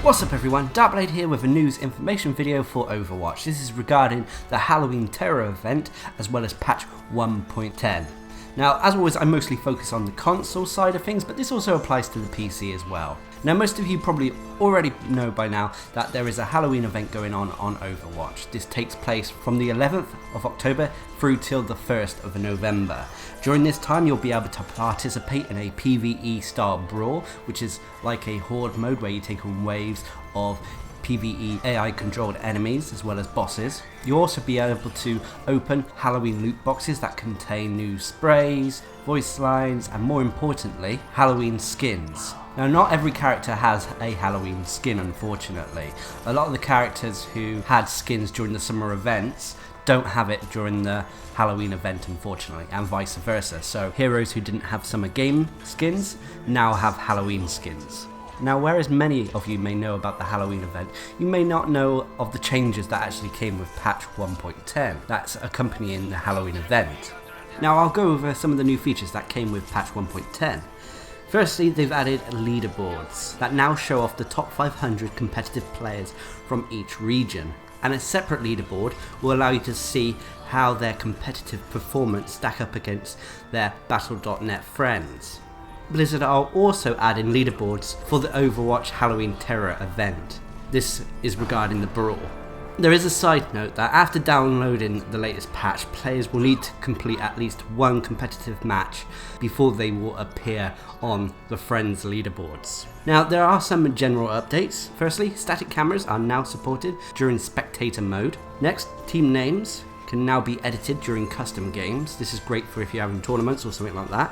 What's up everyone, Darcblade here with a news information video for Overwatch. This is regarding the Halloween Terror event as well as patch 1.10. Now as always I mostly focus on the console side of things, but this also applies to the PC as well. Now most of you probably already know by now that there is a Halloween event going on Overwatch. This takes place from the 11th of October through till the 1st of November. During this time you'll be able to participate in a PvE style brawl, which is like a horde mode where you take on waves of PvE AI controlled enemies as well as bosses. You'll also be able to open Halloween loot boxes that contain new sprays, voice lines and more importantly Halloween skins. Now not every character has a Halloween skin unfortunately. A lot of the characters who had skins during the summer events don't have it during the Halloween event unfortunately, and vice versa. So heroes who didn't have summer game skins now have Halloween skins. Now whereas many of you may know about the Halloween event, you may not know of the changes that actually came with patch 1.10 that's accompanying the Halloween event. Now I'll go over some of the new features that came with patch 1.10. Firstly, they've added leaderboards that now show off the top 500 competitive players from each region, and a separate leaderboard will allow you to see how their competitive performance stack up against their Battle.net friends. Blizzard are also adding leaderboards for the Overwatch Halloween Terror event. This is regarding the brawl. There is a side note that after downloading the latest patch, players will need to complete at least one competitive match before they will appear on the Friends leaderboards. Now there are some general updates. Firstly, static cameras are now supported during spectator mode. Next, team names can now be edited during custom games. This is great for if you're having tournaments or something like that.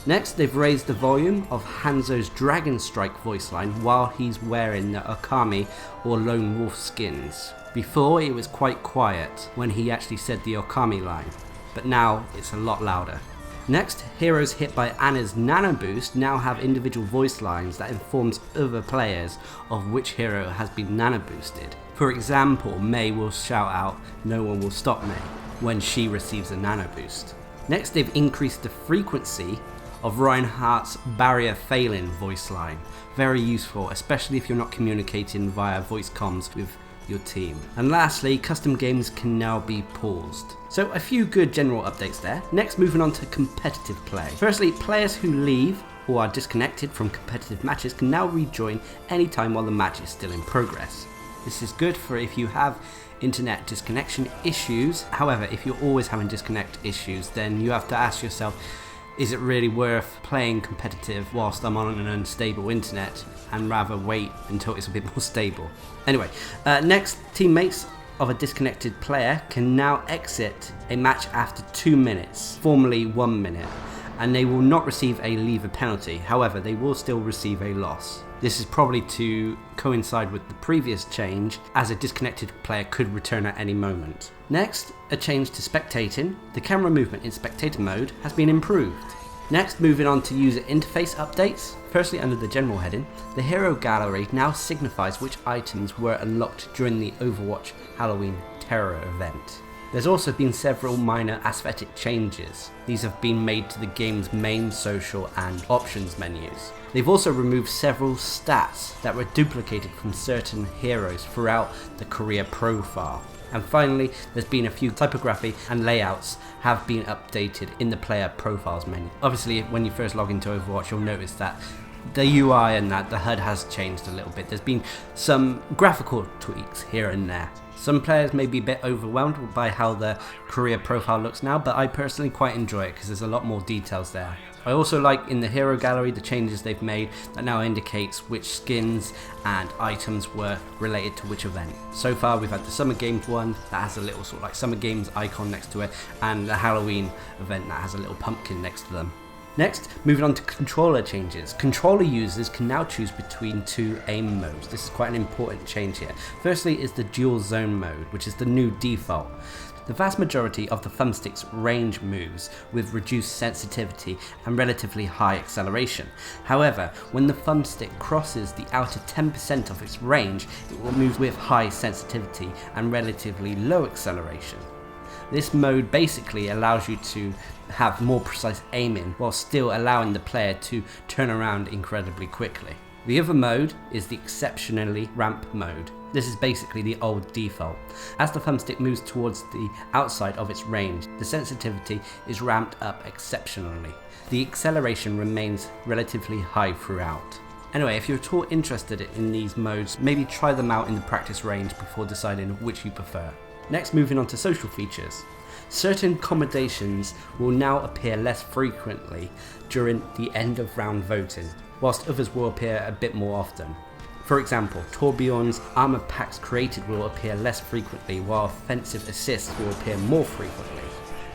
Next, they've raised the volume of Hanzo's Dragon Strike voice line while he's wearing the Okami or Lone Wolf skins. Before it was quite quiet when he actually said the Okami line, but now it's a lot louder. Next, heroes hit by Anna's Nano Boost now have individual voice lines that informs other players of which hero has been Nano Boosted. For example, Mei will shout out, "No one will stop me," when she receives a Nano Boost. Next, they've increased the frequency of Reinhardt's Barrier Failing voice line. Very useful, especially if you're not communicating via voice comms with your team. And lastly, custom games can now be paused. So a few good general updates there. Next, moving on to competitive play. Firstly, players who leave or are disconnected from competitive matches can now rejoin anytime while the match is still in progress. This is good for if you have internet disconnection issues. However, if you're always having disconnect issues, then you have to ask yourself, is it really worth playing competitive whilst I'm on an unstable internet, and rather wait until it's a bit more stable? Anyway, next, teammates of a disconnected player can now exit a match after 2 minutes, formerly 1 minute, and they will not receive a leaver penalty. However, they will still receive a loss. This is probably to coincide with the previous change, as a disconnected player could return at any moment. Next, a change to spectating. The camera movement in spectator mode has been improved. Next, moving on to user interface updates. Firstly, under the general heading, the hero gallery now signifies which items were unlocked during the Overwatch Halloween Terror event. There's also been several minor aesthetic changes. These have been made to the game's main, social and options menus. They've also removed several stats that were duplicated from certain heroes throughout the career profile. And finally, there's been a few typography and layouts have been updated in the player profiles menu. Obviously, when you first log into Overwatch, you'll notice that the UI and the HUD has changed a little bit. There's been some graphical tweaks here and there. Some players may be a bit overwhelmed by how the career profile looks now, but I personally quite enjoy it because there's a lot more details there. I also like in the hero gallery the changes they've made that now indicates which skins and items were related to which event. So far we've had the Summer Games one that has a little sort of like Summer Games icon next to it, and the Halloween event that has a little pumpkin next to them. Next, moving on to controller changes. Controller users can now choose between two aim modes. This is quite an important change here. Firstly is the dual zone mode, which is the new default. The vast majority of the thumbstick's range moves with reduced sensitivity and relatively high acceleration. However, when the thumbstick crosses the outer 10% of its range, it will move with high sensitivity and relatively low acceleration. This mode basically allows you to have more precise aiming while still allowing the player to turn around incredibly quickly. The other mode is the exceptionally ramp mode. This is basically the old default. As the thumbstick moves towards the outside of its range, the sensitivity is ramped up exceptionally. The acceleration remains relatively high throughout. Anyway, if you're at all interested in these modes, maybe try them out in the practice range before deciding which you prefer. Next, moving on to social features. Certain accommodations will now appear less frequently during the end of round voting, whilst others will appear a bit more often. For example, Torbjorn's armor packs created will appear less frequently, while offensive assists will appear more frequently.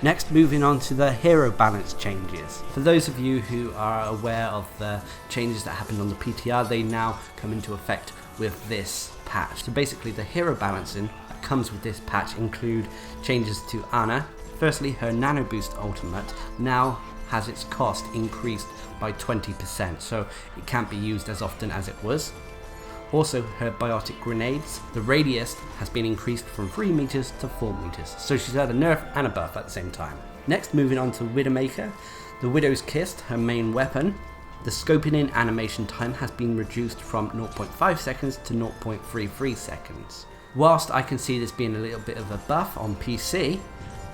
Next, moving on to the hero balance changes. For those of you who are aware of the changes that happened on the PTR, they now come into effect with this patch. So basically the hero balancing that comes with this patch include changes to Ana. Firstly, her Nano Boost ultimate now has its cost increased by 20%, so it can't be used as often as it was. Also, her biotic grenades, the radius has been increased from 3 meters to 4 meters, so she's had a nerf and a buff at the same time. Next, moving on to Widowmaker, the Widow's Kiss, her main weapon. The scoping in animation time has been reduced from 0.5 seconds to 0.33 seconds. Whilst I can see this being a little bit of a buff on PC,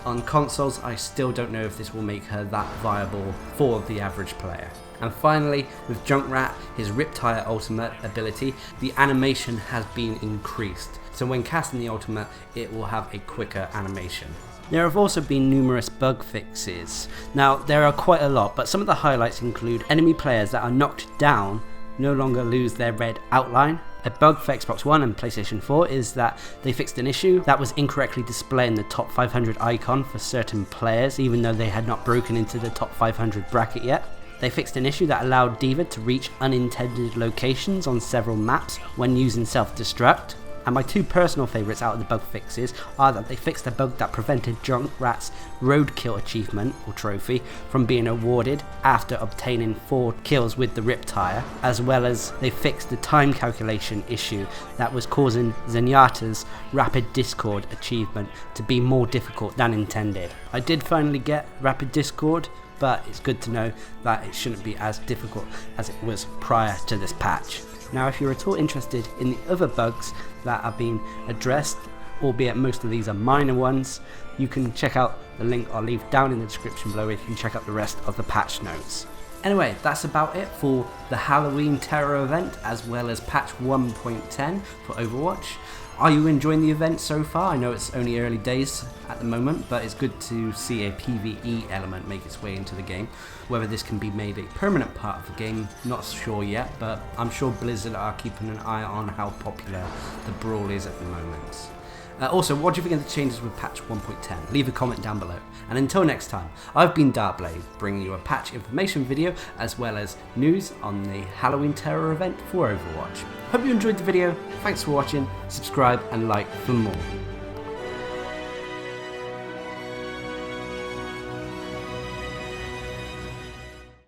on consoles I still don't know if this will make her that viable for the average player. And finally, with Junkrat, his Riptire ultimate ability, the animation has been increased. So when casting the ultimate, it will have a quicker animation. There have also been numerous bug fixes. Now, there are quite a lot, but some of the highlights include enemy players that are knocked down no longer lose their red outline. A bug for Xbox One and PlayStation 4 is that they fixed an issue that was incorrectly displaying the top 500 icon for certain players, even though they had not broken into the top 500 bracket yet. They fixed an issue that allowed D.Va to reach unintended locations on several maps when using self-destruct. And my two personal favourites out of the bug fixes are that they fixed a bug that prevented Junkrat's Roadkill achievement or trophy from being awarded after obtaining 4 kills with the Riptire, as well as they fixed the time calculation issue that was causing Zenyatta's Rapid Discord achievement to be more difficult than intended. I did finally get Rapid Discord, but it's good to know that it shouldn't be as difficult as it was prior to this patch. Now, if you're at all interested in the other bugs that are being addressed, albeit most of these are minor ones, you can check out the link I'll leave down in the description below where you can check out the rest of the patch notes. Anyway, that's about it for the Halloween Terror event as well as patch 1.10 for Overwatch. Are you enjoying the event so far? I know it's only early days at the moment, but it's good to see a PvE element make its way into the game. Whether this can be made a permanent part of the game, not sure yet, but I'm sure Blizzard are keeping an eye on how popular the Brawl is at the moment. Also, what do you think of the changes with patch 1.10? Leave a comment down below. And until next time, I've been Darcblade, bringing you a patch information video as well as news on the Halloween Terror event for Overwatch. Hope you enjoyed the video, thanks for watching, subscribe and like for more.